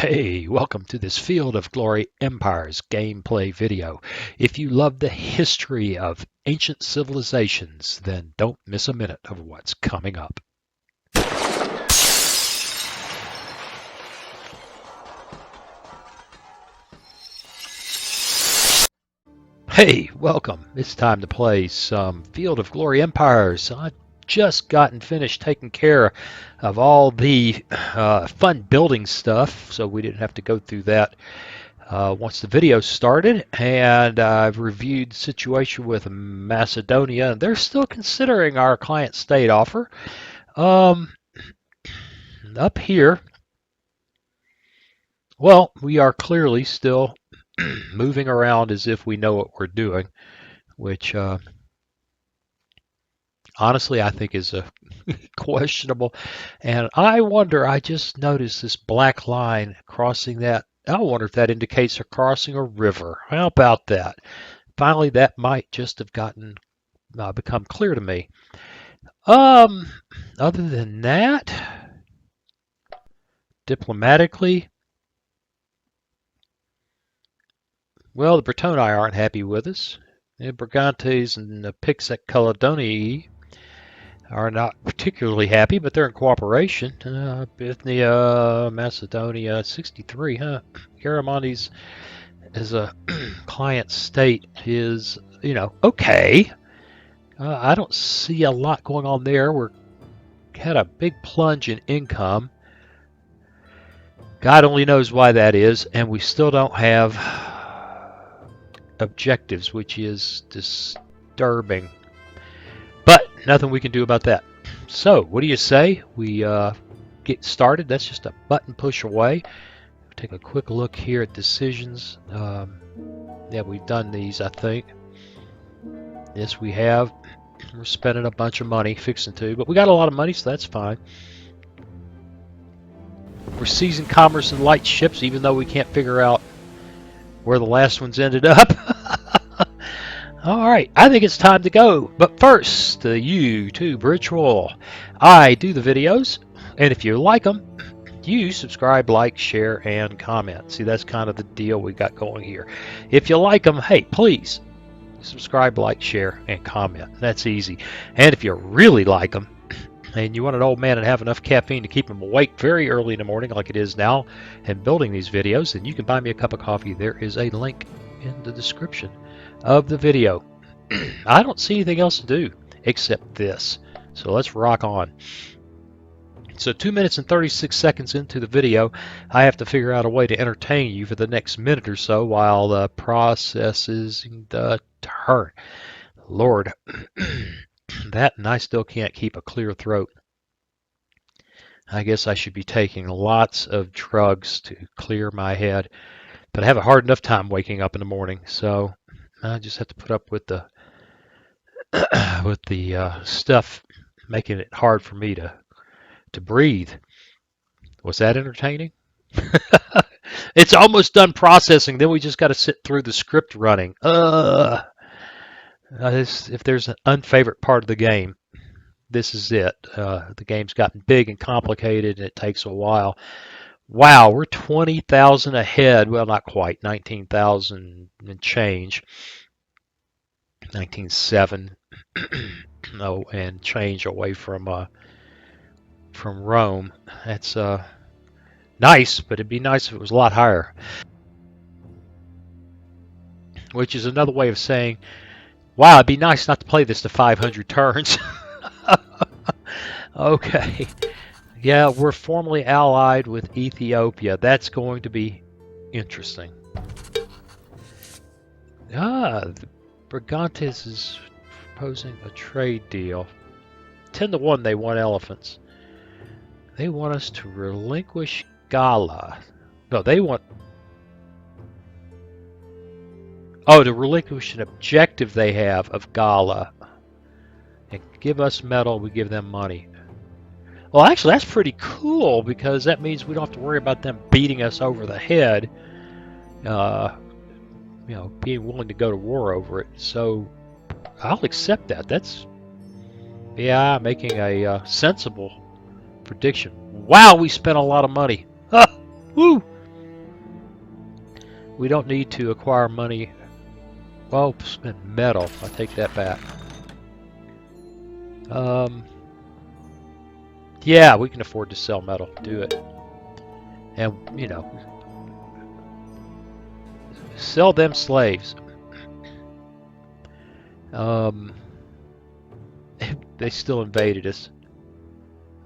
Hey, welcome to this Field of Glory Empires gameplay video. If you love the history of ancient civilizations, then don't miss a minute of what's coming up. Hey, welcome. It's time to play some Field of Glory Empires. I've just gotten finished taking care of all the fun building stuff, so we didn't have to go through that once the video started. And I've reviewed the situation with Macedonia, and they're still considering our client state offer. Up here, well, we are clearly still moving around as if we know what we're doing, which honestly I think is questionable. And I wonder, I just noticed this black line crossing that. I wonder if that indicates they're crossing a river. How about that? Finally, that might just have become clear to me. Other than that, diplomatically, well, the Britonae aren't happy with us. The Brigantes and the Caledonii are not particularly happy, but they're in cooperation. Bithynia, Macedonia, 63, huh? Garamantes as a client state is, okay. I don't see a lot going on there. We're had a big plunge in income. God only knows why that is, and we still don't have objectives, which is disturbing. But nothing we can do about that. So, what do you say? We get started. That's just a button push away. Take a quick look here at decisions. Yeah, we've done these, I think. Yes, we have. We're spending a bunch of money, fixing to, but we got a lot of money, so that's fine. We're seizing commerce and light ships, even though we can't figure out where the last ones ended up. All right, I think it's time to go. But first, the YouTube ritual. I do the videos, and if you like them, you subscribe, like, share, and comment. See, that's kind of the deal we got going here. If you like them, hey, please subscribe, like, share, and comment. That's easy. And if you really like them, and you want an old man and have enough caffeine to keep him awake very early in the morning like it is now and building these videos, then you can buy me a cup of coffee. There is a link in the description of the video. I don't see anything else to do except this. So let's rock on. So 2 minutes and 36 seconds into the video, I have to figure out a way to entertain you for the next minute or so while the process is the turn. Lord, that and I still can't keep a clear throat. I guess I should be taking lots of drugs to clear my head, but I have a hard enough time waking up in the morning, so I just have to put up with the stuff making it hard for me to breathe. Was that entertaining? It's almost done processing. Then we just got to sit through the script running. If there's an unfavorite part of the game, this is it. The game's gotten big and complicated, and it takes a while. Wow, we're 20,000 ahead. Well, not quite. 19,000 and change. 19,700 and change away from Rome. That's nice, but it'd be nice if it was a lot higher. Which is another way of saying, wow, it'd be nice not to play this to 500 turns. Okay. Yeah, we're formally allied with Ethiopia. That's going to be interesting. The Brigantes is proposing a trade deal. 10-1, they want elephants. They want us to relinquish Gala. No, they want... Oh, to relinquish an objective they have of Gala. And give us metal, we give them money. Well, actually, that's pretty cool, because that means we don't have to worry about them beating us over the head. Being willing to go to war over it. So, I'll accept that. That's... Yeah, making a sensible prediction. Wow, we spent a lot of money. Woo! we don't need to acquire money. Well, spend metal. I take that back. Yeah, we can afford to sell metal. Do it. And, you know, sell them slaves. They still invaded us.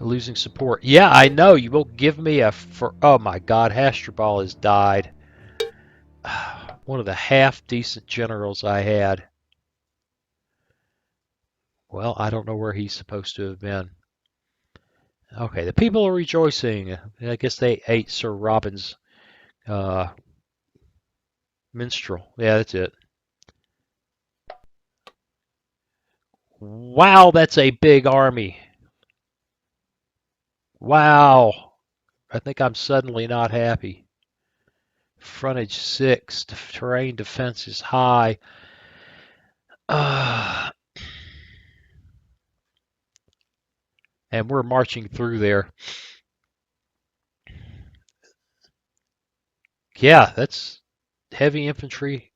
Losing support. Yeah, I know. You will give me a... Oh my god, Hasdrubal has died. One of the half-decent generals I had. Well, I don't know where he's supposed to have been. Okay, the people are rejoicing. I guess they ate Sir Robin's minstrel. Yeah, that's it. Wow, that's a big army. Wow. I think I'm suddenly not happy. Frontage 6. Terrain defense is high. And we're marching through there. Yeah, that's heavy infantry.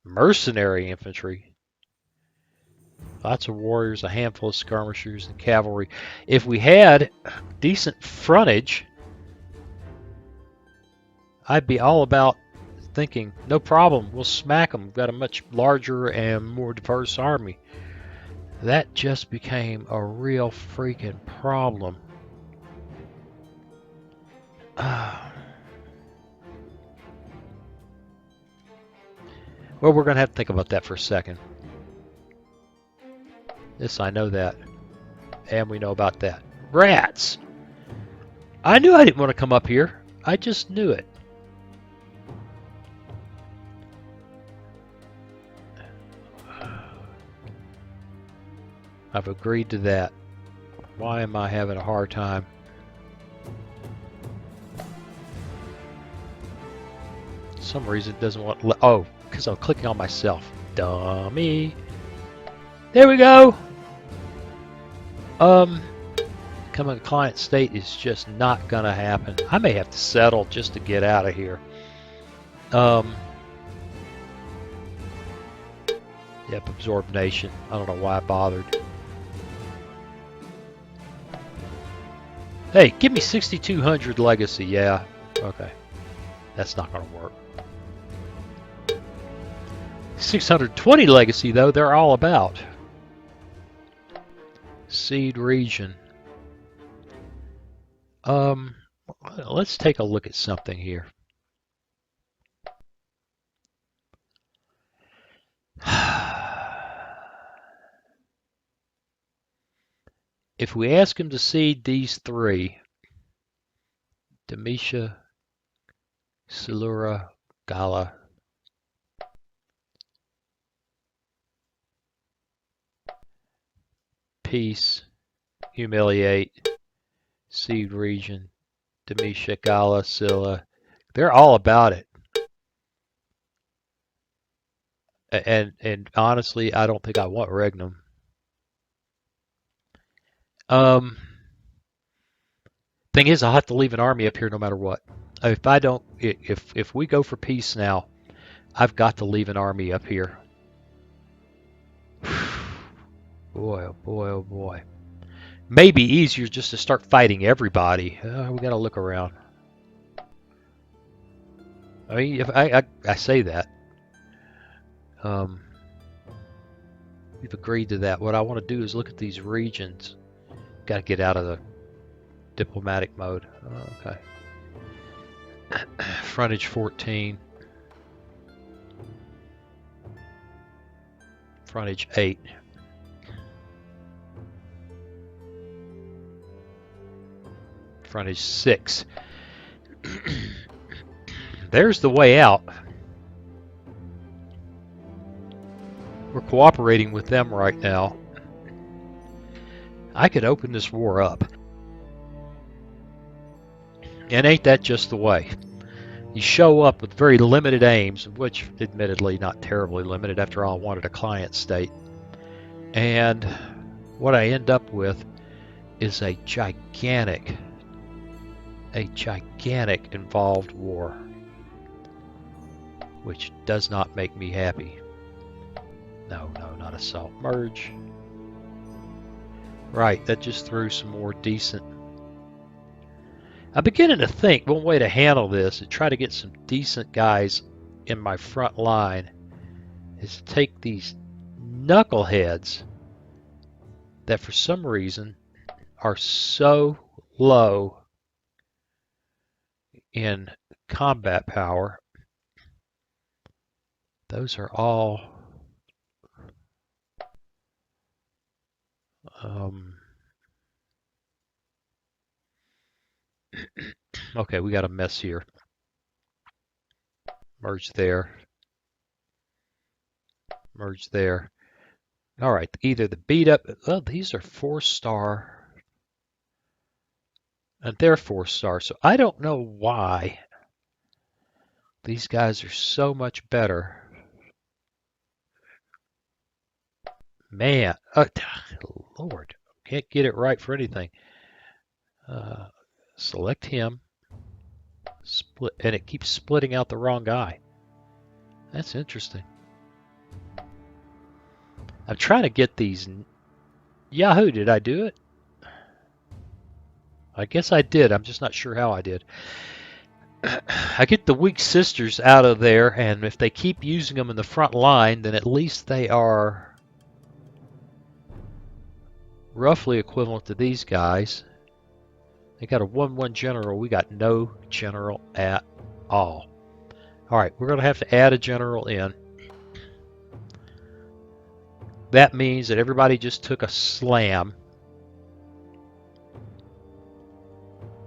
Mercenary infantry. Lots of warriors, a handful of skirmishers, and cavalry. If we had decent frontage, I'd be all about thinking, no problem, we'll smack them. We've got a much larger and more diverse army. That just became a real freaking problem. Well, we're going to have to think about that for a second. This, I know that. And we know about that. Rats! I knew I didn't want to come up here. I just knew it. I've agreed to that. Why am I having a hard time? For some reason it doesn't want... Oh, because I'm clicking on myself. Dummy. There we go. Becoming a client state is just not going to happen. I may have to settle just to get out of here. Yep, absorb nation. I don't know why I bothered. Hey, give me 6,200 legacy. Yeah, okay. That's not going to work. 620 legacy, though, they're all about. Seed region. Let's take a look at something here. If we ask him to seed these three, Demetia, Silura, Gala, peace, humiliate, seed region, Demetia, Gala, Scylla, they're all about it. And honestly, I don't think I want Regnum. Thing is, I'll have to leave an army up here no matter what. If I don't, if we go for peace now, I've got to leave an army up here. Boy, oh boy, oh boy. Maybe easier just to start fighting everybody. We got to look around. I mean, if I say that. We've agreed to that. What I want to do is look at these regions. Got to get out of the diplomatic mode. Okay. Frontage 14. Frontage 8. Frontage 6. There's the way out. We're cooperating with them right now. I could open this war up. And ain't that just the way? You show up with very limited aims, which admittedly not terribly limited. After all, I wanted a client state. And what I end up with is a gigantic involved war. which does not make me happy. No, not assault. Merge. Right, that just threw some more decent. I'm beginning to think one way to handle this and try to get some decent guys in my front line is to take these knuckleheads that for some reason are so low in combat power. Those are all okay, we got a mess here. Merge there. Merge there. All right, either the beat up, well, these are 4-star, and they're 4-star, so I don't know why these guys are so much better. Man, Lord, can't get it right for anything. Select him, split, and it keeps splitting out the wrong guy. That's interesting. I'm trying to get these. Yahoo, did I do it? I guess I did. I'm just not sure how I did. I get the weak sisters out of there, and if they keep using them in the front line, then at least they are roughly equivalent to these guys. They got a 1-1 general. We got no general at all. All right, we're going to have to add a general in. That means that everybody just took a slam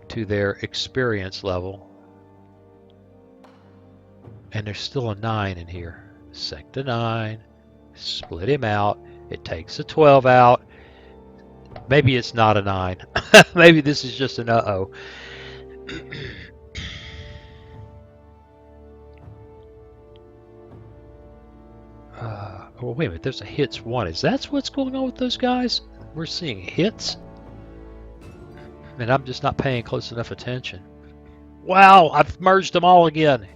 to their experience level. And there's still a 9 in here. Sec to 9. Split him out. It takes a 12 out. Maybe it's not a 9. Maybe this is just an uh-oh. Well, wait a minute. There's a hits 1. Is that what's going on with those guys? We're seeing hits? And I'm just not paying close enough attention. Wow, I've merged them all again.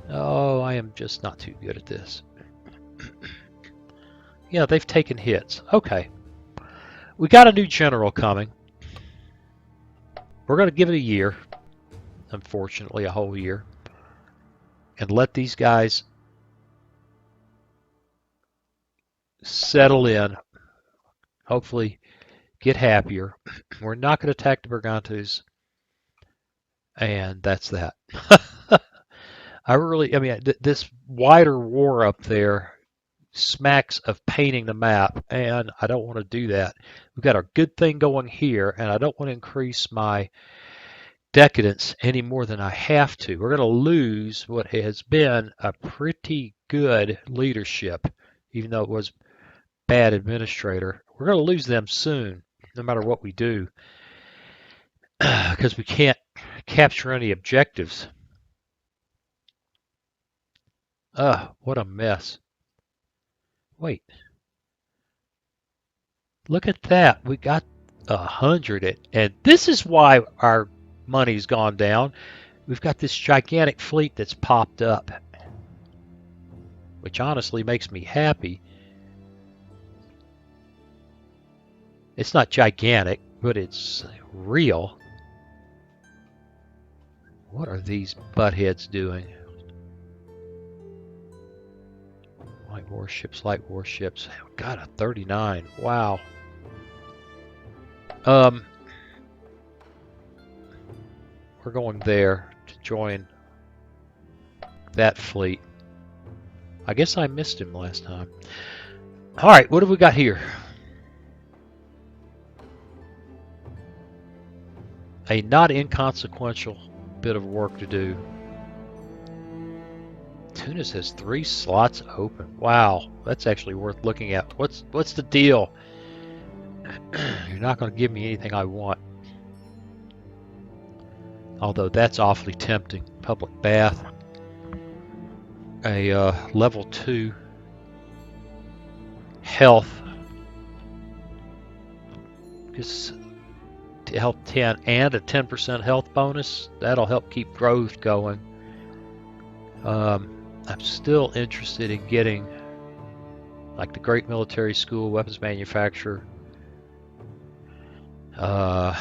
Oh, I am just not too good at this. Yeah, they've taken hits. Okay. We got a new general coming. We're going to give it a year. Unfortunately, a whole year. And let these guys settle in. Hopefully get happier. We're not going to attack the Brigantes. And that's that. I mean, this wider war up there smacks of painting the map, and I don't want to do that. We've got a good thing going here, and I don't want to increase my decadence any more than I have to. We're going to lose what has been a pretty good leadership, even though it was bad administrator. We're going to lose them soon, no matter what we do, because we can't capture any objectives. What a mess. Wait. Look at that. We got 100. And this is why our money's gone down. We've got this gigantic fleet that's popped up, which honestly makes me happy. It's not gigantic, but it's real. What are these buttheads doing? Light warships, light warships. Got a 39. Wow. We're going there to join that fleet. I guess I missed him last time. All right, what have we got here? A not inconsequential bit of work to do. Tunis has 3 slots open. Wow, that's actually worth looking at. What's the deal? You're not going to give me anything I want. Although that's awfully tempting. Public bath. A level 2 health. Just health 10 and a 10% health bonus. That'll help keep growth going. I'm still interested in getting like the Great Military School, weapons manufacturer. No,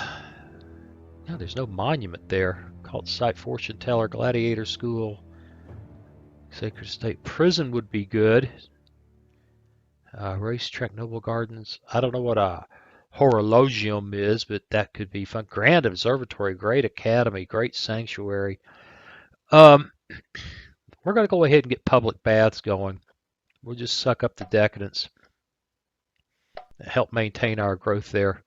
there's no monument there. Cult site, fortune teller, gladiator school, sacred state prison would be good. Racetrack, noble gardens. I don't know what a horologium is, but that could be fun. Grand observatory, great academy, great sanctuary. Um, we're going to go ahead and get public baths going. We'll just suck up the decadence, help maintain our growth there.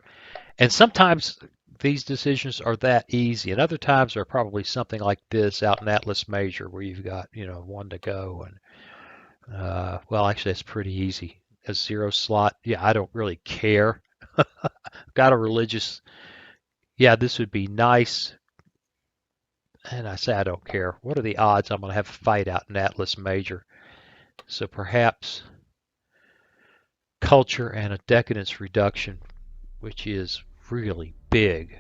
And sometimes these decisions are that easy, and other times are probably something like this out in Atlas Major, where you've got one to go, and well, actually, that's pretty easy. A zero slot, yeah, I don't really care. Got a religious, yeah, this would be nice. And I say I don't care. What are the odds I'm going to have a fight out in Atlas Major? So perhaps culture and a decadence reduction, which is really big.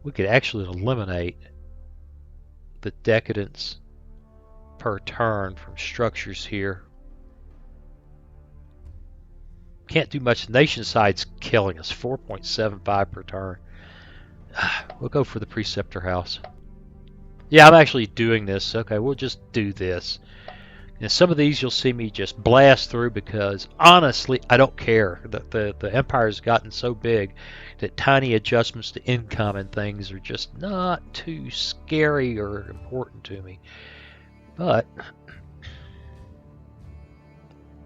We could actually eliminate the decadence per turn from structures here. Can't do much. Nation side's killing us. 4.75 per turn. We'll go for the preceptor house. Yeah, I'm actually doing this. Okay, we'll just do this. And some of these you'll see me just blast through because honestly, I don't care. The empire's gotten so big that tiny adjustments to income and things are just not too scary or important to me. But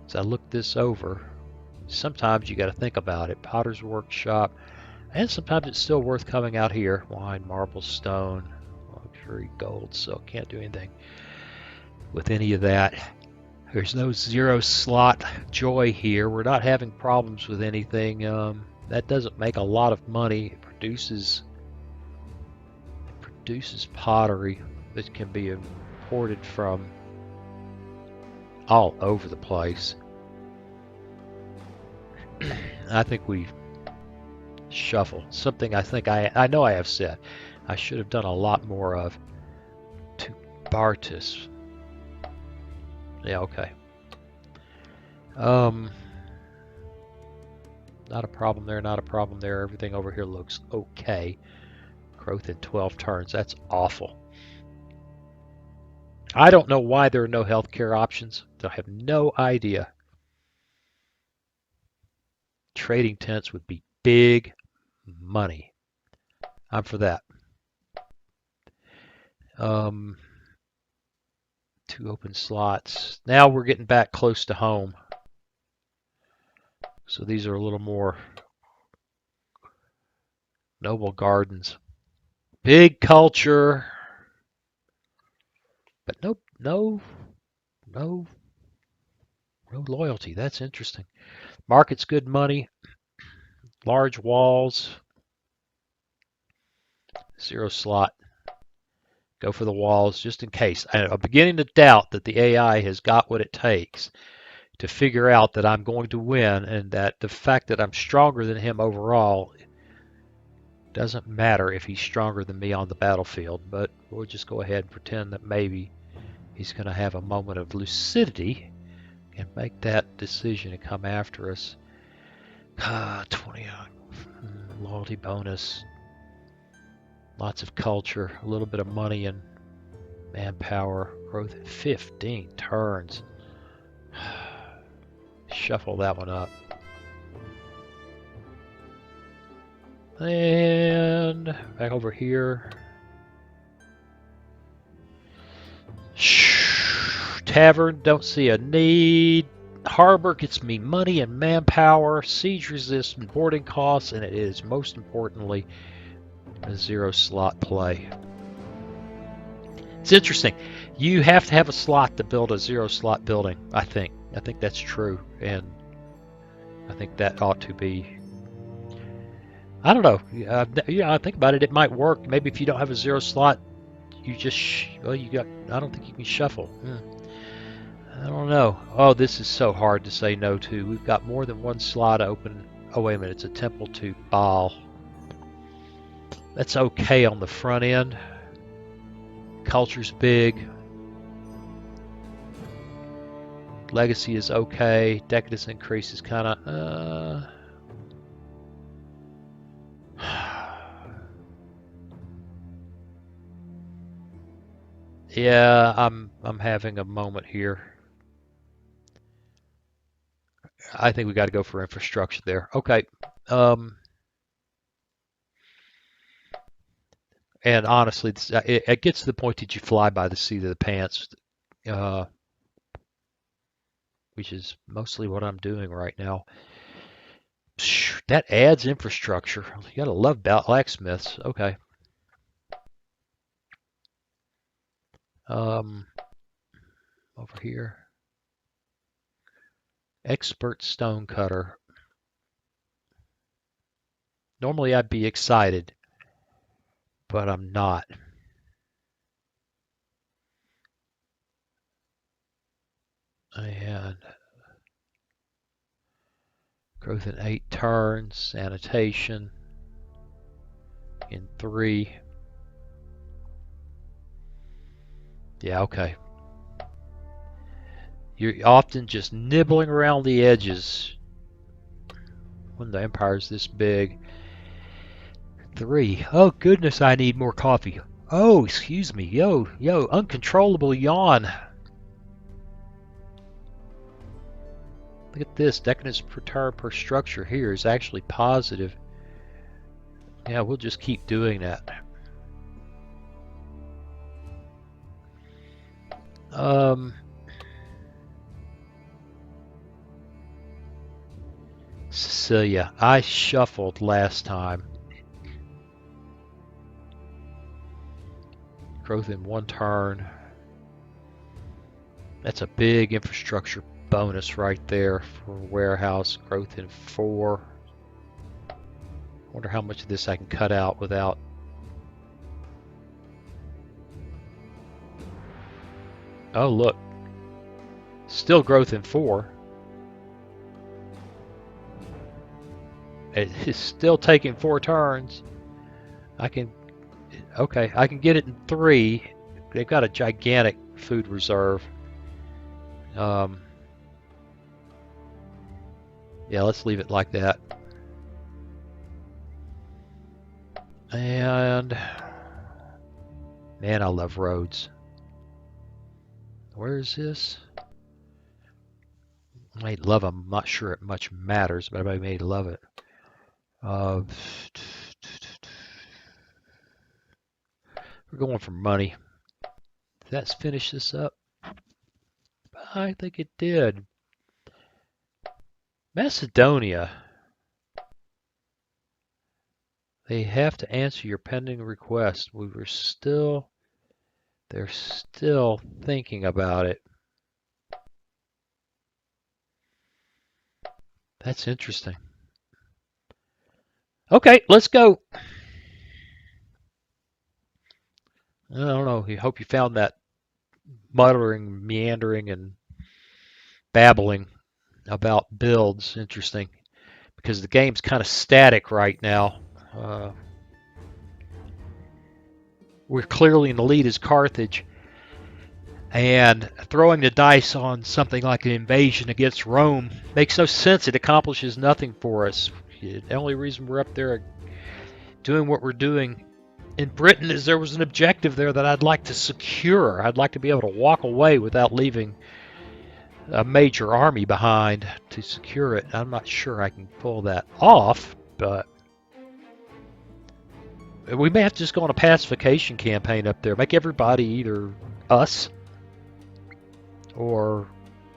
as I look this over, sometimes you got to think about it. Potter's workshop, and sometimes it's still worth coming out here. Wine, marble, stone, luxury, gold, so can't do anything with any of that. There's no zero slot joy here. We're not having problems with anything. That doesn't make a lot of money. It produces pottery that can be imported from all over the place. I think we shuffle. Something I think I know I have said I should have done a lot more of. To Bartus. Yeah, okay. Not a problem there, not a problem there. Everything over here looks okay. Growth in 12 turns. That's awful. I don't know why there are no healthcare options. I have no idea. Trading tents would be big money. I'm for that. 2 open slots. Now we're getting back close to home. So these are a little more noble gardens. Big culture. But no loyalty. That's interesting. Market's good money. Large walls. Zero slot. Go for the walls just in case. I'm beginning to doubt that the AI has got what it takes to figure out that I'm going to win, and that the fact that I'm stronger than him overall doesn't matter if he's stronger than me on the battlefield. But we'll just go ahead and pretend that maybe he's going to have a moment of lucidity and make that decision to come after us. 20 loyalty bonus. Lots of culture, a little bit of money and manpower. Growth at 15 turns. Shuffle that one up. And back over here. Tavern, don't see a need. Harbor gets me money and manpower. Siege resistance, boarding costs, and it is most importantly a zero slot play. It's interesting. You have to have a slot to build a zero slot building, I think. I think that's true, and I think that ought to be. I don't know. I think about it. It might work. Maybe if you don't have a zero slot, you just you got. I don't think you can shuffle. I don't know. Oh, this is so hard to say no to. We've got more than one slot open. Oh wait a minute. It's a temple to Baal. That's okay on the front end. Culture's big. Legacy is okay. Decadence increase is kind of... Yeah, I'm having a moment here. I think we got to go for infrastructure there. Okay. And honestly, it gets to the point that you fly by the seat of the pants, which is mostly what I'm doing right now. That adds infrastructure. You gotta love blacksmiths. Okay. Over here. Expert stonecutter. Normally I'd be excited, but I'm not. And growth in 8 turns, sanitation in 3. Yeah, okay. You're often just nibbling around the edges when the empire's this big. 3. Oh goodness, I need more coffee. Oh, excuse me. Yo, uncontrollable yawn. Look at this. Decadence per turn per structure here is actually positive. Yeah, we'll just keep doing that. Sicilia. I shuffled last time. Growth in 1 turn. That's a big infrastructure bonus right there for warehouse. Growth in 4. Wonder how much of this I can cut out without... Oh, look. Still growth in 4. It is still taking 4 turns. I can get it in 3. They've got a gigantic food reserve. Yeah, let's leave it like that. And man, I love roads. Where is this? I may love them. I'm not sure it much matters, but I may love it. We're going for money. Did that finish this up? I think it did. Macedonia. They have to answer your pending request. They're still thinking about it. That's interesting. Okay, let's go. I don't know. I hope you found that muttering, meandering, and babbling about builds interesting, because the game's kind of static right now. We're clearly in the lead as Carthage, and throwing the dice on something like an invasion against Rome makes no sense. It accomplishes nothing for us. The only reason we're up there doing what we're doing in Britain is there was an objective there that I'd like to secure. I'd like to be able to walk away without leaving a major army behind to secure it. I'm not sure I can pull that off, but we may have to just go on a pacification campaign up there. Make everybody either us or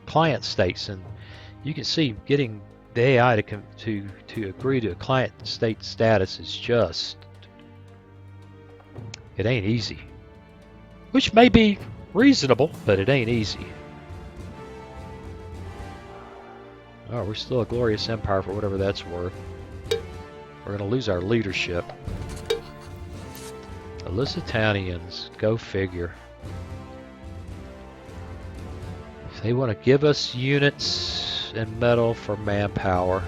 client states, and you can see getting the AI to agree to a client state status is just, it ain't easy. Which may be reasonable, but it ain't easy. Oh, we're still a glorious empire for whatever that's worth. We're going to lose our leadership. The Lusitanians, go figure. If they want to give us units and metal for manpower,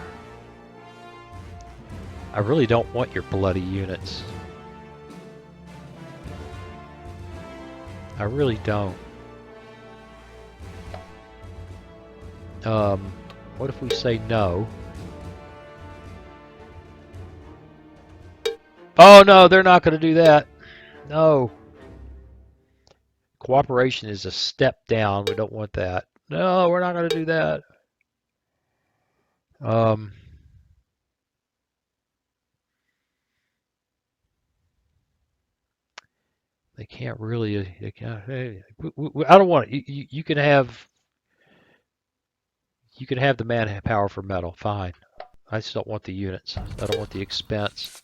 I really don't want your bloody units. I really don't. What if we say no? Oh no, they're not going to do that. No. Cooperation is a step down. We don't want that. No, we're not going to do that. They can't really. They can't, hey, I don't want it. You can have. You can have the manpower for metal. Fine. I just don't want the units. I don't want the expense.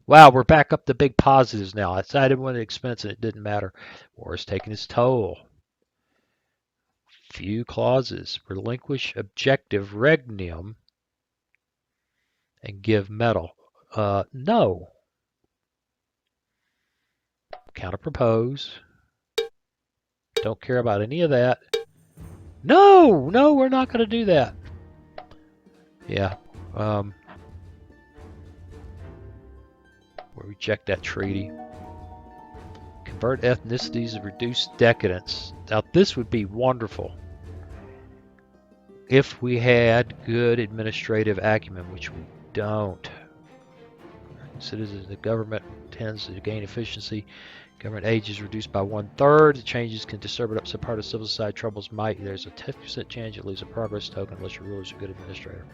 Wow, we're back up to big positives now. I didn't want the expense and it didn't matter. War is taking its toll. Few clauses. Relinquish objective regnum and give metal. No. Counterpropose. Don't care about any of that. No, no, we're not going to do that. Yeah. We'll reject that treaty. Convert ethnicities and reduce decadence. Now, this would be wonderful if we had good administrative acumen, which we don't. Citizens, the government tends to gain efficiency. Government age is reduced by 1/3. The changes can disturb it up. So part of civil society troubles might. There's a 10% chance you lose a progress token unless your ruler's a good administrator.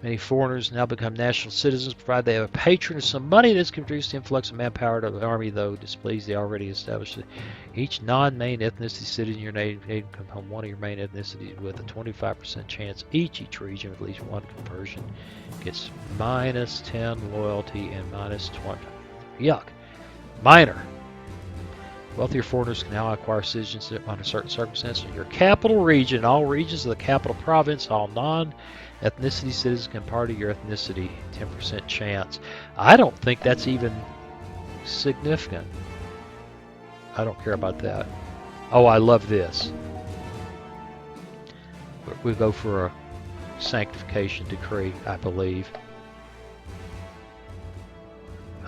Many foreigners now become national citizens, provided they have a patron or some money. This can reduce the influx of manpower to the army, though displease the already established. Each non-main ethnicity citizen in your nation can become one of your main ethnicities with a 25% chance each. Each region with at least one conversion gets -10 loyalty and -20. Yuck. Minor. Wealthier foreigners can now acquire citizenship under certain circumstances. In your capital region, all regions of the capital province, all non-ethnicity citizens can party your ethnicity. 10% chance. I don't think that's even significant. I don't care about that. Oh, I love this. We go for a sanctification decree, I believe.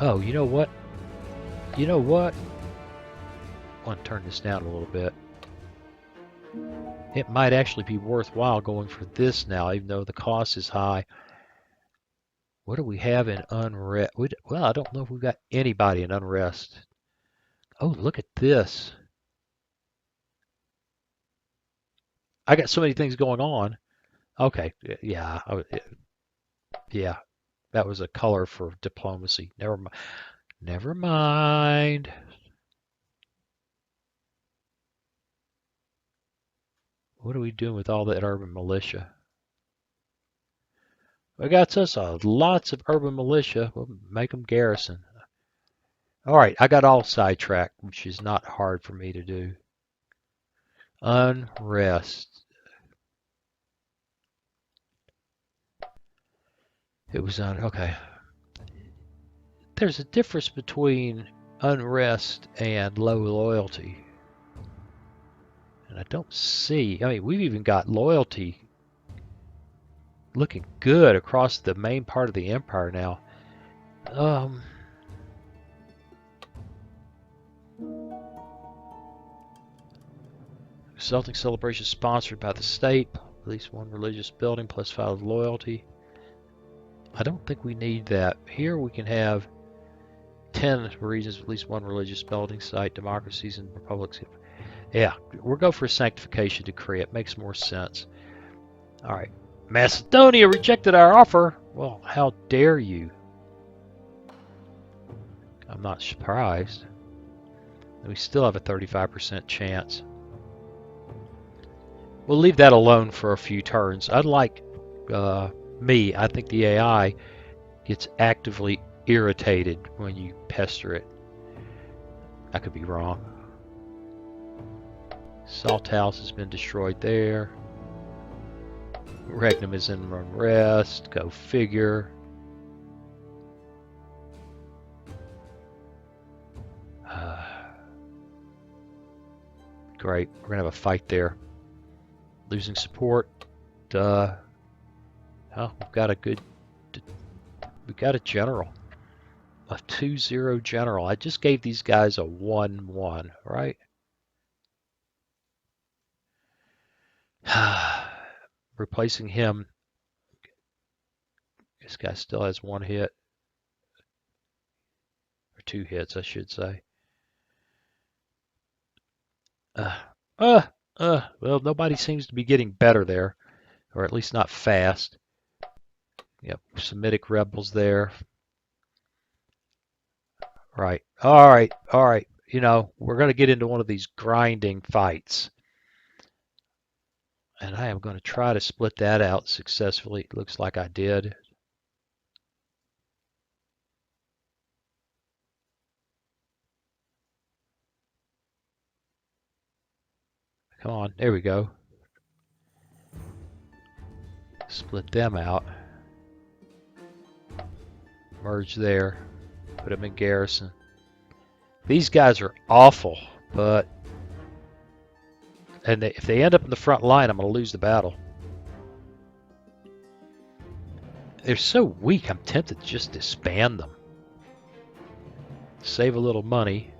Oh, you know what? You know what? I want to turn this down a little bit. It might actually be worthwhile going for this now, even though the cost is high. What do we have in unrest? Well, I don't know if we've got anybody in unrest. Oh, look at this. I got so many things going on. Okay, yeah, yeah, that was a color for diplomacy. Never mind. Never mind. What are we doing with all that urban militia? We got us lots of urban militia. We'll make them garrison. All right, I got all sidetracked, which is not hard for me to do. Unrest. It was on. Okay. There's a difference between unrest and low loyalty. And I don't see. I mean, we've even got loyalty looking good across the main part of the empire now. Celtic celebration sponsored by the state. At least one religious building plus 5 loyalty. I don't think we need that. Here we can have 10 regions with at least one religious building site, democracies and republics. Yeah, we'll go for a sanctification decree. It makes more sense. All right. Macedonia rejected our offer. Well, how dare you? I'm not surprised. We still have a 35% chance. We'll leave that alone for a few turns. Unlike I think the AI gets actively irritated when you pester it. I could be wrong. Salt House has been destroyed there. Regnum is in unrest. Go figure. Great. We're going to have a fight there. Losing support. Oh, we've got a general. A 2-0 general. I just gave these guys a 1-1, right? Replacing him. This guy still has one hit. Or two hits, I should say. Well, nobody seems to be getting better there. Or at least not fast. Yep, Semitic rebels there. Right. All right. All right. You know, we're going to get into one of these grinding fights. And I am going to try to split that out successfully. It looks like I did. Come on. There we go. Split them out. Merge there. Put them in garrison. These guys are awful, but if they end up in the front line, I'm going to lose the battle. They're so weak, I'm tempted to just disband them. Save a little money.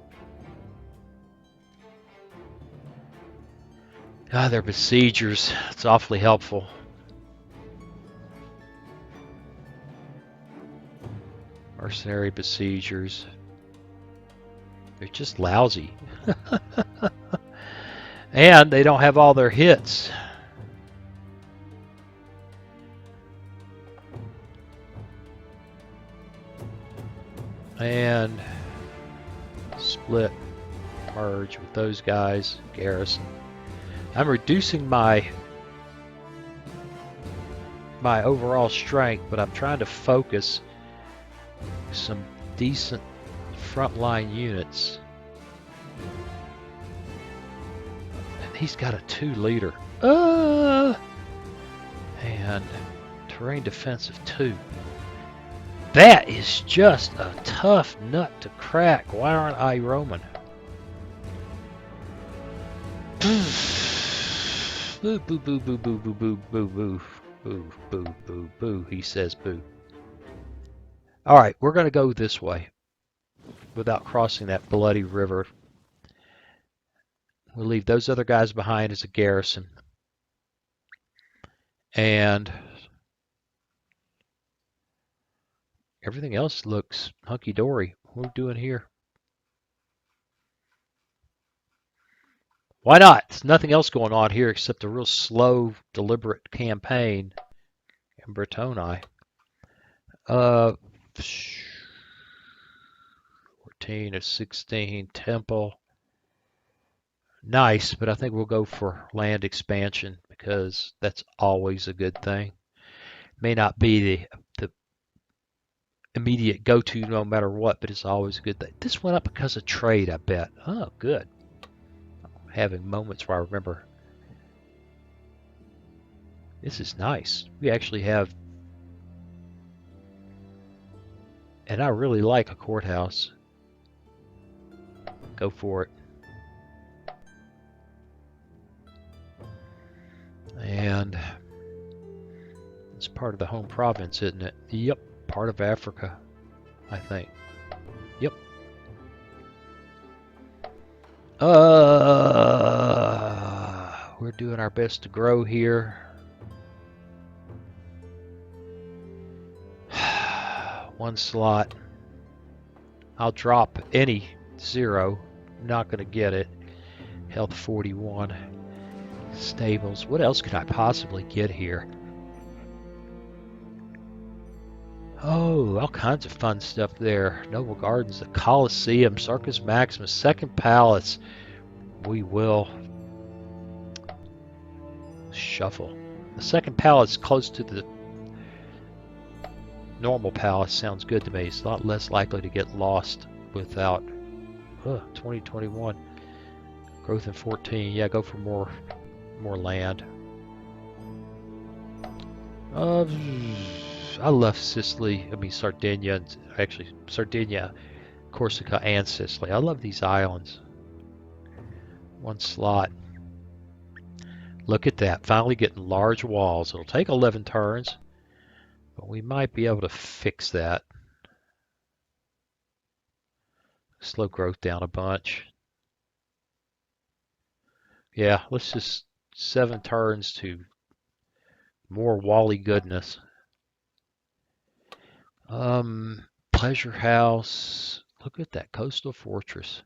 They're besiegers. It's awfully helpful. Mercenary besiegers. They're just lousy. And they don't have all their hits. And split, merge with those guys, garrison. I'm reducing my overall strength, but I'm trying to focus some decent frontline units. And he's got a 2 leader. And terrain defense of 2. That is just a tough nut to crack. Why aren't I Roman? Boo, boo, boo, boo, boo, boo, boo, boo, boo, boo, boo, boo, boo, he says boo. Alright, we're going to go this way without crossing that bloody river. We'll leave those other guys behind as a garrison. And everything else looks hunky-dory. What are we doing here? Why not? There's nothing else going on here except a real slow, deliberate campaign in Britonae. 14 of 16, temple. Nice, but I think we'll go for land expansion because that's always a good thing. May not be the immediate go-to no matter what, but it's always a good thing. This went up because of trade, I bet. Oh, good. Having moments where I remember this is nice. We actually have, and I really like a courthouse. Go for it. And it's part of the home province, isn't it? Yep, part of Africa, I think. Yep. We're doing our best to grow here. One slot. I'll drop any 0. Not going to get it. Health 41. Stables. What else could I possibly get here? Oh, all kinds of fun stuff there. Noble Gardens, the Colosseum, Circus Maximus, Second Palace. We will shuffle. The Second Palace close to the normal palace sounds good to me. It's a lot less likely to get lost without 2021. Growth in 14. Yeah, go for more land. I love Sicily. I mean Sardinia. Actually, Sardinia, Corsica, and Sicily. I love these islands. One slot. Look at that. Finally getting large walls. It'll take 11 turns, but we might be able to fix that. Slow growth down a bunch. Yeah, let's just 7 turns to more Wally goodness. Pleasure house. Look at that coastal fortress.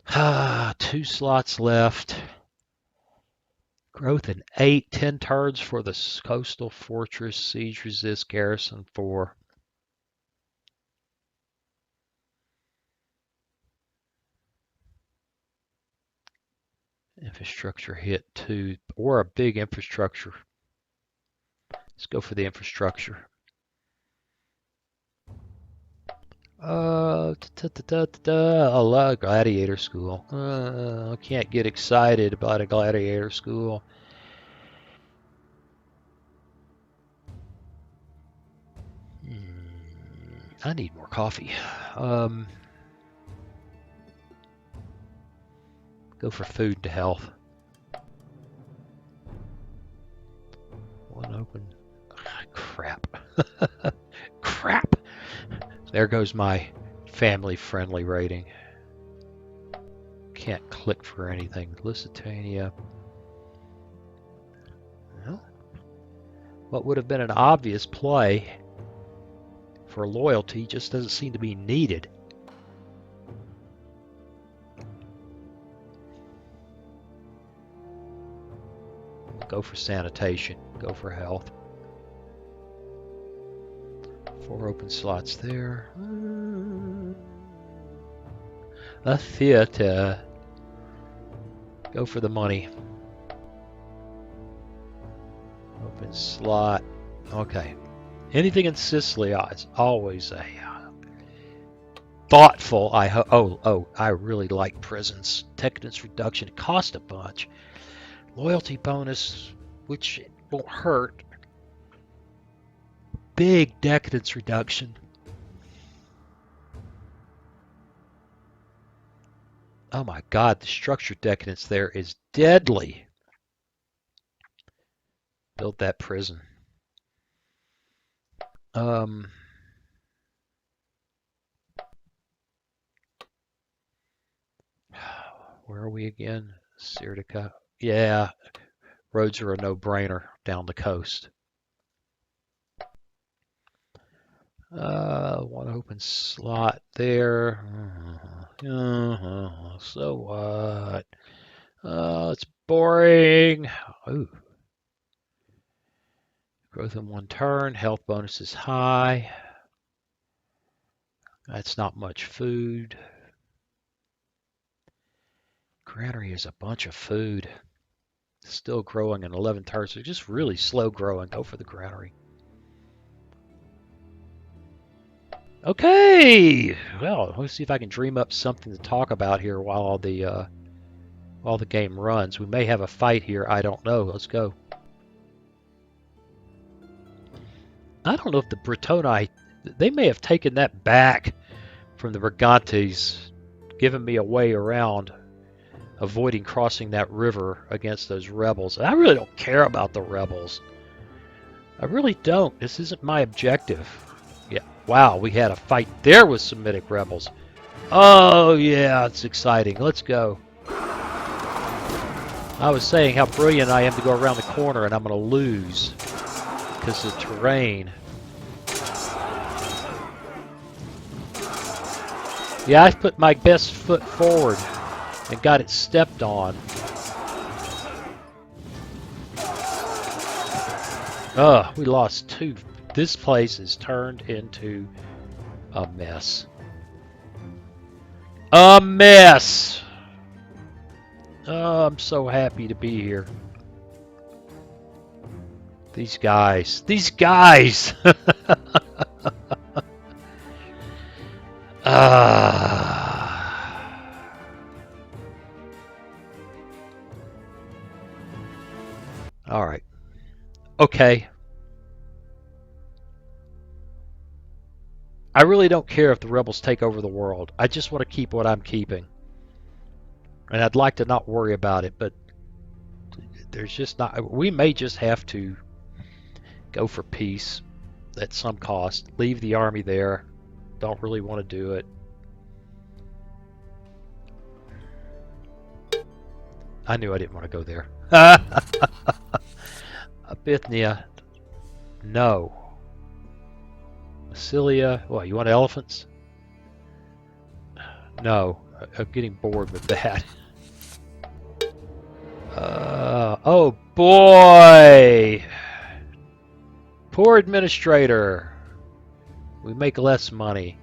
2 slots left. Growth in 8, 10 turns for the coastal fortress. Siege resist, garrison 4. Infrastructure hit 2, or a big infrastructure. Let's go for the infrastructure. I love gladiator school. I can't get excited about a gladiator school. I need more coffee. Go for food to health. One open. Crap. Crap. There goes my family-friendly rating. Can't click for anything. Lusitania. Well, what would have been an obvious play for loyalty just doesn't seem to be needed. Go for sanitation. Go for health. 4 open slots there. A theater. Go for the money. Open slot. Okay. Anything in Sicily is always a thoughtful. I really like prisons. Decadence reduction. It cost a bunch. Loyalty bonus, which won't hurt. Big decadence reduction. Oh my God, the structure decadence there is deadly. Build that prison. Where are we again? Serdica. Yeah, roads are a no-brainer down the coast. One open slot there. So what? It's boring. Ooh. Growth in 1 turn. Health bonus is high. That's not much food. Granary is a bunch of food. Still growing in 11 turns. So just really slow growing. Go for the granary. Okay. Well, let's see if I can dream up something to talk about here while the game runs. We may have a fight here. I don't know. Let's go. I don't know if the Britonae, they may have taken that back from the Brigantes, giving me a way around, avoiding crossing that river against those rebels. And I really don't care about the rebels. I really don't. This isn't my objective. Yeah. Wow, we had a fight there with Semitic rebels. Oh, yeah, it's exciting. Let's go. I was saying how brilliant I am to go around the corner, and I'm going to lose because of the terrain. Yeah, I put my best foot forward and got it stepped on. We lost 2. This place is turned into a mess. A mess! Oh, I'm so happy to be here. These guys. These guys! All right. Okay. I really don't care if the rebels take over the world. I just want to keep what I'm keeping. And I'd like to not worry about it, but there's just not... We may just have to go for peace at some cost. Leave the army there. Don't really want to do it. I knew I didn't want to go there. Bithynia, no. Massilia, what, you want elephants? No, I'm getting bored with that. Oh boy! Poor administrator. We make less money.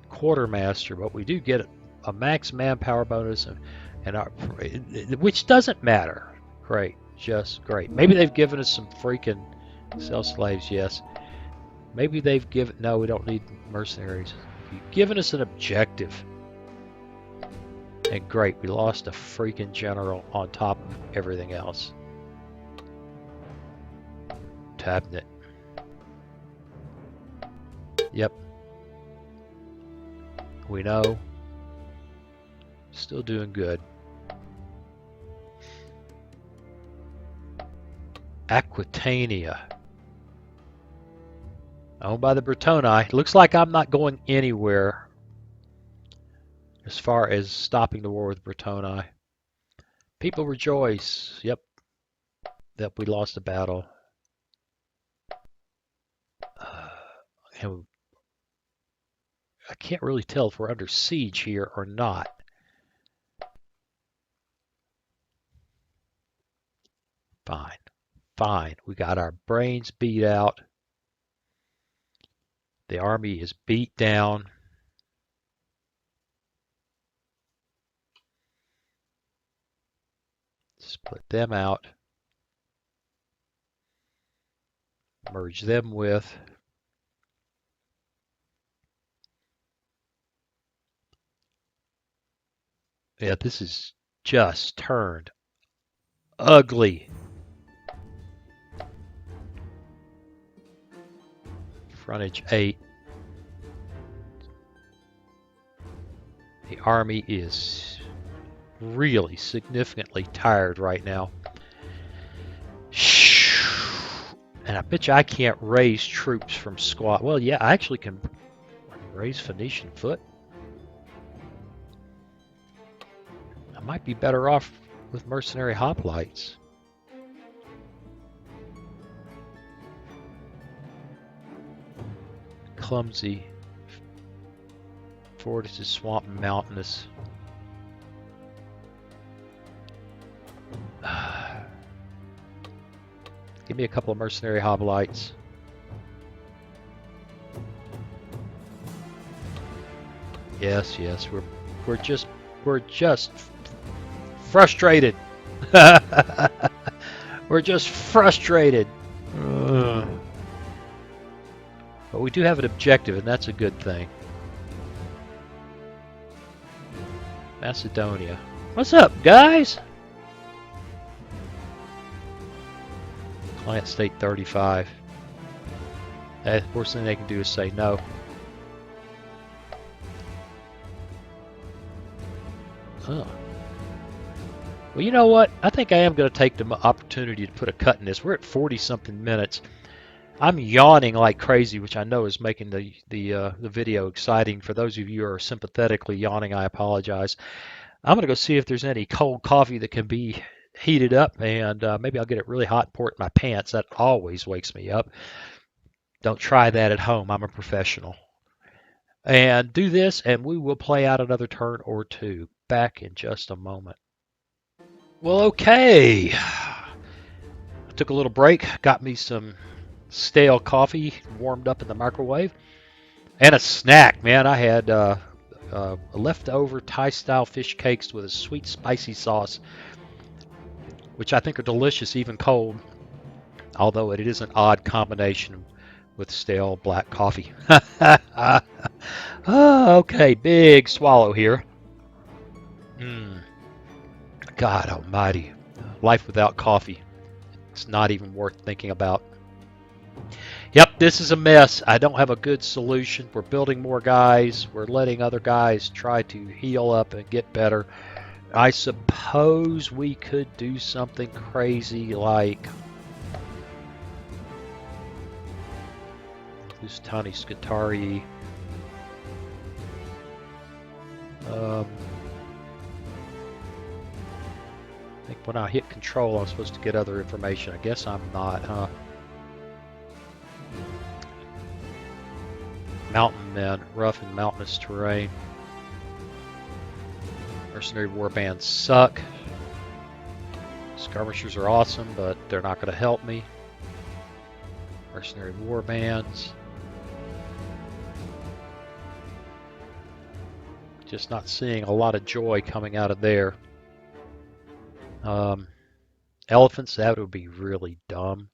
Quartermaster, but we do get a max manpower bonus, and our, which doesn't matter. Great, just great. Maybe they've given us some freaking sell slaves. Yes. Maybe they've given. No, we don't need mercenaries. You've given us an objective. And great, we lost a freaking general on top of everything else. Tabnet. Yep. We know. Still doing good. Aquitania. Owned by the Britonae. Looks like I'm not going anywhere as far as stopping the war with Britonae. People rejoice. Yep. That we lost the battle. And I can't really tell if we're under siege here or not. Fine. Fine. We got our brains beat out. The army is beat down. Split them out. Merge them with. Yeah, this is just turned ugly. Frontage 8. The army is really significantly tired right now. And I bet you I can't raise troops from squad. Well, yeah, I actually can raise Phoenician foot. I might be better off with mercenary hoplites. Clumsy. Forest is swamp and mountainous. Give me a couple of mercenary hoplites. Yes, yes, we're just frustrated. We're just frustrated. But we do have an objective, and that's a good thing. Macedonia. What's up, guys? Client state 35. The worst thing they can do is say no. Huh. Well, you know what? I think I am going to take the opportunity to put a cut in this. We're at 40-something minutes. I'm yawning like crazy, which I know is making the video exciting. For those of you who are sympathetically yawning, I apologize. I'm going to go see if there's any cold coffee that can be heated up, and maybe I'll get it really hot and pour it in my pants. That always wakes me up. Don't try that at home. I'm a professional. And do this, and we will play out another turn or two. Back in just a moment. Well, okay. I took a little break, got me some stale coffee warmed up in the microwave, and a snack. Man, I had leftover Thai-style fish cakes with a sweet, spicy sauce, which I think are delicious even cold, although it is an odd combination with stale black coffee. Okay, big swallow here. God almighty. Life without coffee. It's not even worth thinking about. Yep, this is a mess. I don't have a good solution. We're building more guys. We're letting other guys try to heal up and get better. I suppose we could do something crazy like Ustani Scutari. when I hit control, I'm supposed to get other information. I guess I'm not, huh? Mountain men, rough and mountainous terrain. Mercenary warbands suck. Skirmishers are awesome, but they're not going to help me. Mercenary warbands. Just not seeing a lot of joy coming out of there. Elephants, that would be really dumb.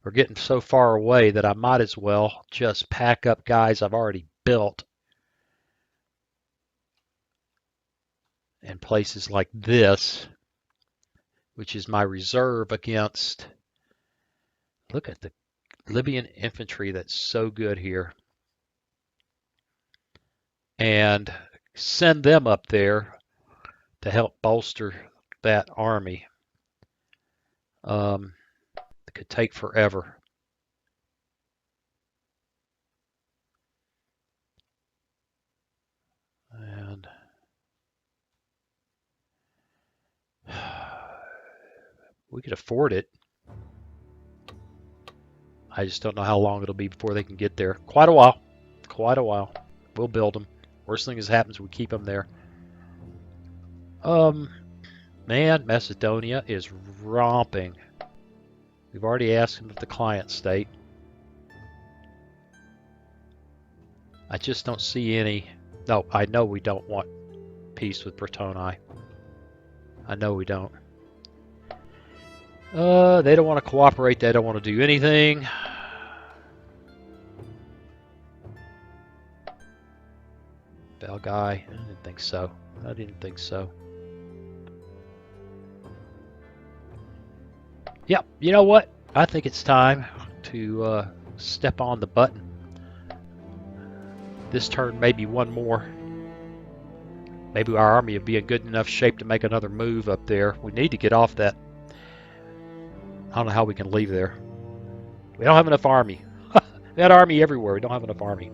We're getting so far away that I might as well just pack up guys I've already built in places like this, which is my reserve against. Look at the Libyan infantry that's so good here. And send them up there to help bolster that army. It could take forever. And we could afford it. I just don't know how long it'll be before they can get there. Quite a while. Quite a while. We'll build them. Worst thing that happens, we keep them there. Man, Macedonia is romping. We've already asked them of the client state. I just don't see any. No, I know we don't want peace with Britonae. I know we don't. They don't want to cooperate. They don't want to do anything. Belgae, I didn't think so. I didn't think so. Yep, you know what? I think it's time to step on the button. This turn, maybe one more. Maybe our army will be in good enough shape to make another move up there. We need to get off that. I don't know how we can leave there. We don't have enough army. We got army everywhere. We don't have enough army.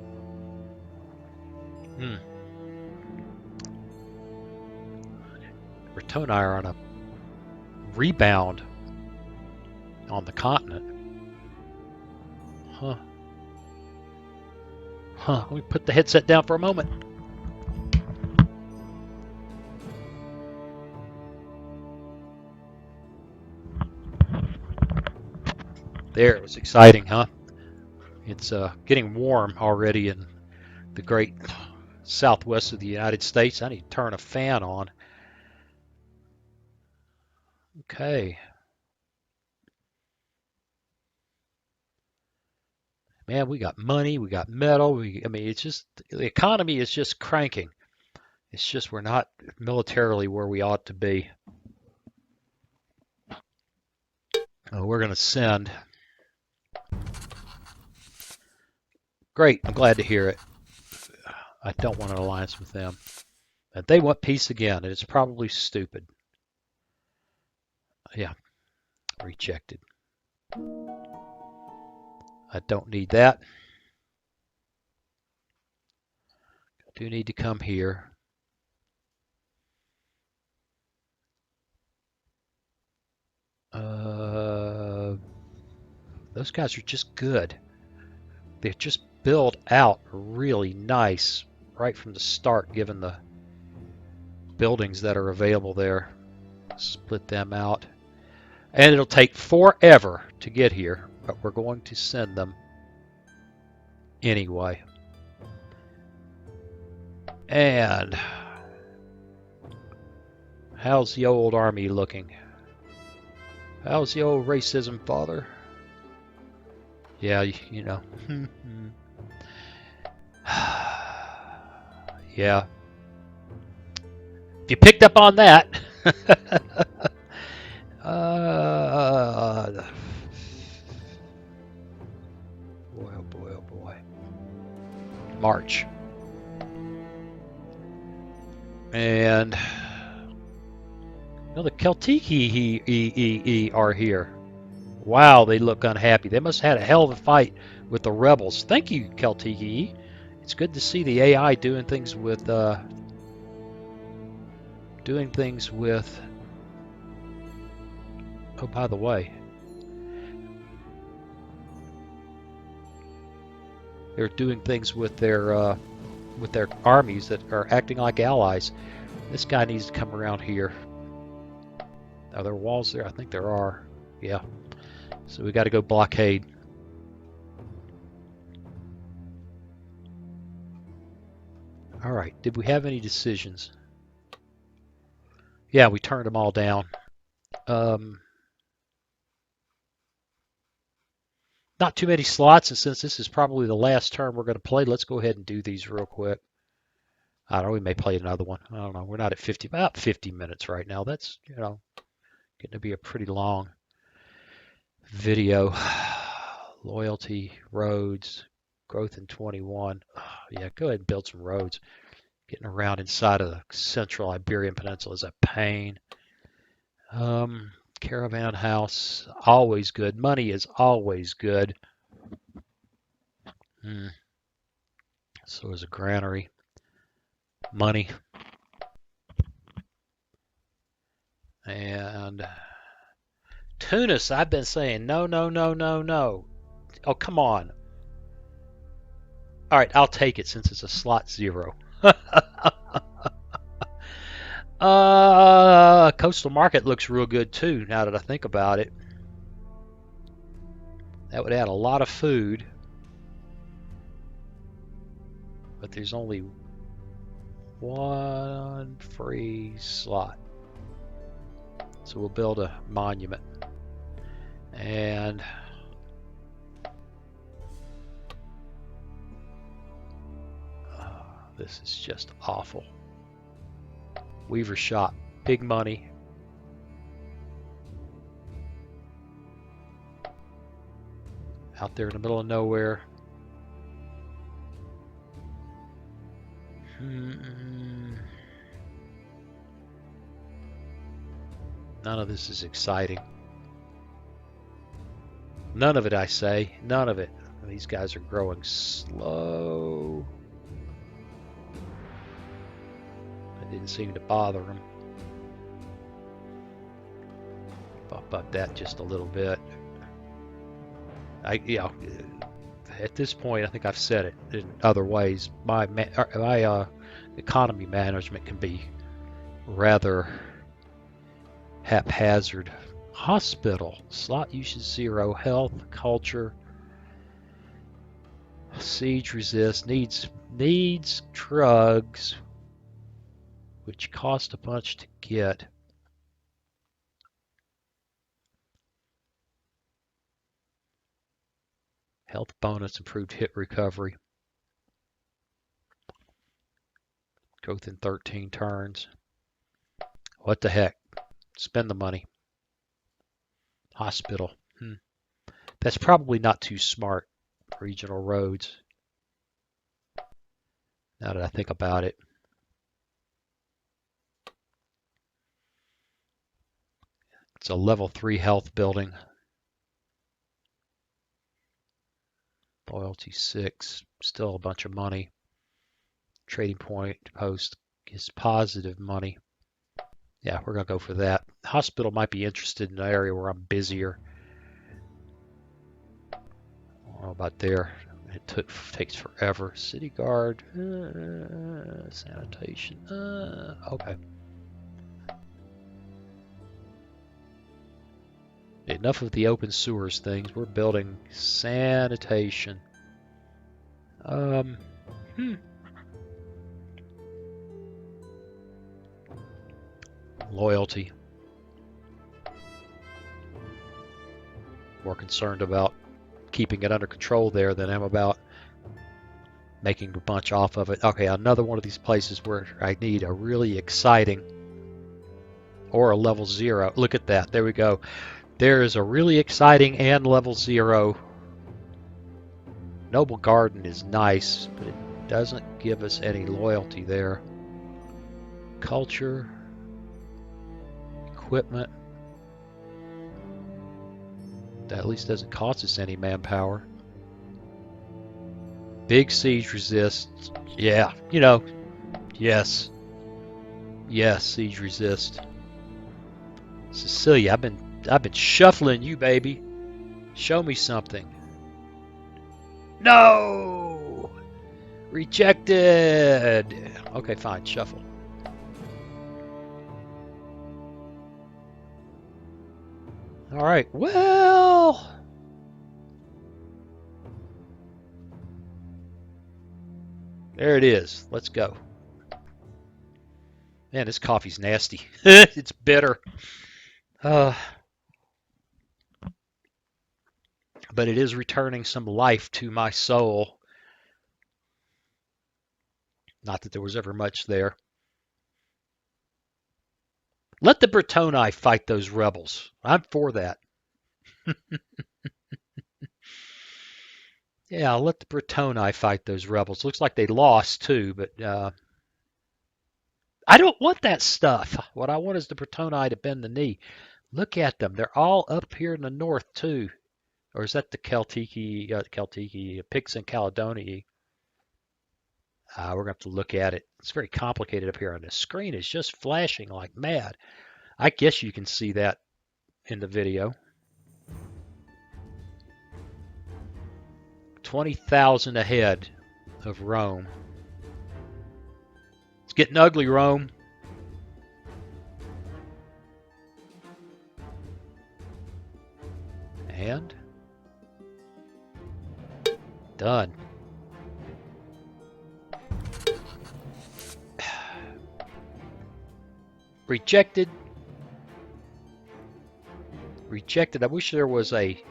Britonae are on a rebound on the continent. Huh. Let me put the headset down for a moment. There, it was exciting, huh? It's getting warm already in the great southwest of the United States. I need to turn a fan on. Okay. Man, we got money, we got metal. I mean, it's just, the economy is just cranking. It's just we're not militarily where we ought to be. We're going to send. Great, I'm glad to hear it. I don't want an alliance with them. And they want peace again, and it's probably stupid. Yeah, rejected. I don't need that. I do need to come here. Those guys are just good. They're just built out really nice right from the start, given the buildings that are available there. Split them out. And it'll take forever to get here, but we're going to send them anyway. And how's the old army looking? How's the old racism, father? Yeah, you know. Yeah. If you picked up on that. Boy, oh boy, oh boy. March. And the Celtic are here. Wow, they look unhappy. They must have had a hell of a fight with the rebels. Thank you, Celtic. It's good to see the AI doing things with Oh, by the way, they're doing things with their armies that are acting like allies. This guy needs to come around here. Are there walls there? I think there are. Yeah. So we got to go blockade. All right. Did we have any decisions? Yeah, we turned them all down. Not too many slots, and since this is probably the last turn we're going to play, let's go ahead and do these real quick. I don't know, we may play another one. I don't know. We're not at about 50 minutes right now. That's, getting to be a pretty long video. Loyalty, roads, growth in 21. Yeah, go ahead and build some roads. Getting around inside of the central Iberian Peninsula is a pain. Caravan house, always good. Money is always good. So is a granary. Money. And Tunis, I've been saying no, no, no, no, no. Oh, come on. All right, I'll take it since it's a slot 0. Coastal market looks real good too, now that I think about it. That would add a lot of food. But there's only one free slot. So we'll build a monument. And this is just awful. Weaver shop, big money. Out there in the middle of nowhere. None of this is exciting. None of it, I say. None of it. These guys are growing slow. It didn't seem to bother them. Bump up that just a little bit. At this point, I think I've said it in other ways. My economy management can be rather haphazard. Hospital, slot usage 0, health, culture, siege resist, needs drugs, which cost a bunch to get. Health bonus, improved hit recovery. Growth in 13 turns. What the heck? Spend the money. Hospital. That's probably not too smart. Regional roads. Now that I think about it. It's a level 3 health building. Loyalty 6. Still a bunch of money. Trading point post is positive money. Yeah, we're going to go for that. Hospital might be interested in an area where I'm busier. I don't know about there. It takes forever. City guard. Sanitation. Okay. Enough of the open sewers things. We're building sanitation. Loyalty. More concerned about keeping it under control there than I'm about making a bunch off of it. Okay, another one of these places where I need a really exciting or a level 0. Look at that. There we go. There is a really exciting and level 0. Noble Garden is nice, but it doesn't give us any loyalty there. Culture. Equipment. That at least doesn't cost us any manpower. Big siege resist. Yeah, yes. Yes, siege resist. Sicily, I've been I've been shuffling you, baby. Show me something. No! Rejected! Okay, fine. Shuffle. Alright, well... There it is. Let's go. Man, this coffee's nasty. It's bitter. But it is returning some life to my soul. Not that there was ever much there. Let the Britonae fight those rebels. I'm for that. Yeah, let the Britonae fight those rebels. Looks like they lost too, but I don't want that stuff. What I want is the Britonae to bend the knee. Look at them. They're all up here in the north too. Or is that the Celtic, Picts and Caledonii? We're going to have to look at it. It's very complicated up here, and the screen is just flashing like mad. I guess you can see that in the video. 20,000 ahead of Rome. It's getting ugly, Rome. And done. Rejected. Rejected. I wish there was a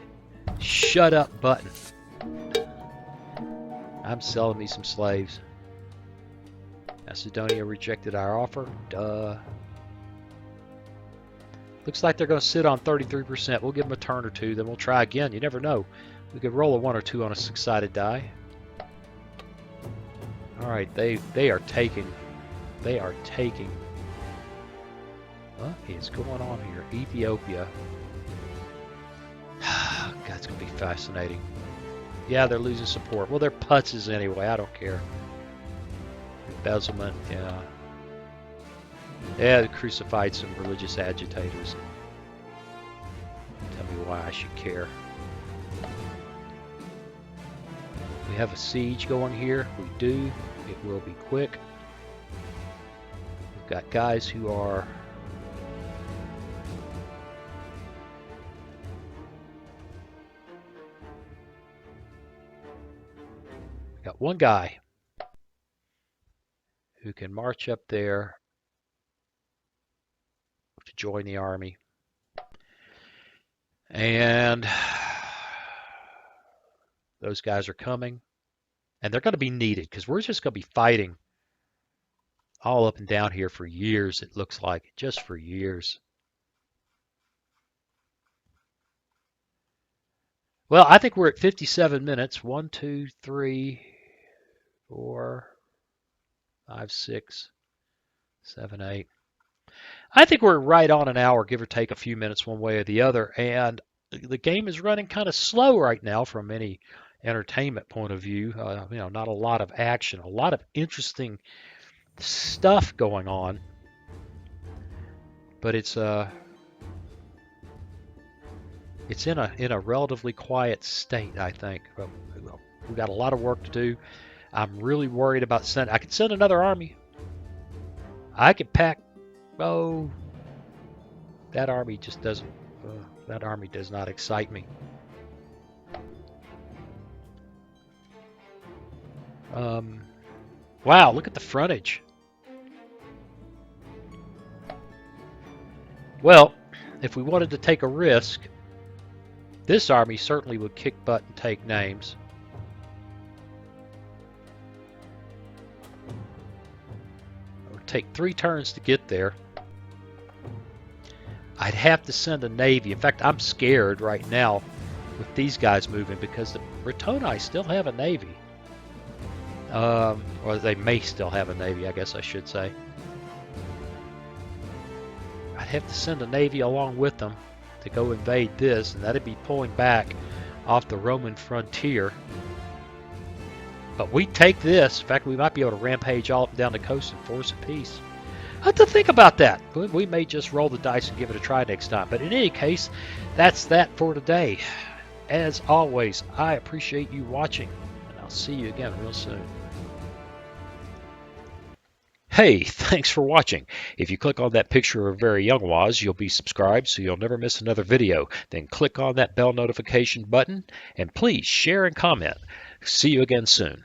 shut up button. I'm selling me some slaves. Macedonia rejected our offer. Duh. Looks like they're going to sit on 33%. We'll give them a turn or two, then we'll try again. You never know. We could roll a 1 or 2 on a 6-sided die. Alright, they are taking. They are taking. What is going on here? Ethiopia. God, it's going to be fascinating. Yeah, they're losing support. Well, they're putzes anyway. I don't care. Embezzlement, yeah. Yeah, they crucified some religious agitators. Tell me why I should care. We have a siege going here. We do. It will be quick. We've got guys who are... Got one guy who can march up there to join the army. And those guys are coming. And they're going to be needed because we're just going to be fighting all up and down here for years, it looks like. Just for years. Well, I think we're at 57 minutes. 1, 2, 3, 4, 5, 6, 7, 8. I think we're right on an hour, give or take a few minutes one way or the other. And the game is running kind of slow right now from any entertainment point of view. Not a lot of action, a lot of interesting stuff going on. But it's in a relatively quiet state, I think. We've got a lot of work to do. I'm really worried about sending. I could send another army. I could pack. Oh, that army just doesn't. That army does not excite me. Wow, look at the frontage. Well, if we wanted to take a risk, this army certainly would kick butt and take names. It would take 3 turns to get there. I'd have to send a navy. In fact, I'm scared right now with these guys moving because the Britonae still have a navy. Or they may still have a navy, I guess I should say. I'd have to send a navy along with them to go invade this, and that'd be pulling back off the Roman frontier. But we take this. In fact, we might be able to rampage all up and down the coast and force a peace. I have to think about that. We may just roll the dice and give it a try next time. But in any case, that's that for today. As always, I appreciate you watching, and I'll see you again real soon. Hey, thanks for watching. If you click on that picture of very young Waz, you'll be subscribed so you'll never miss another video. Then click on that bell notification button, and please share and comment. See you again soon.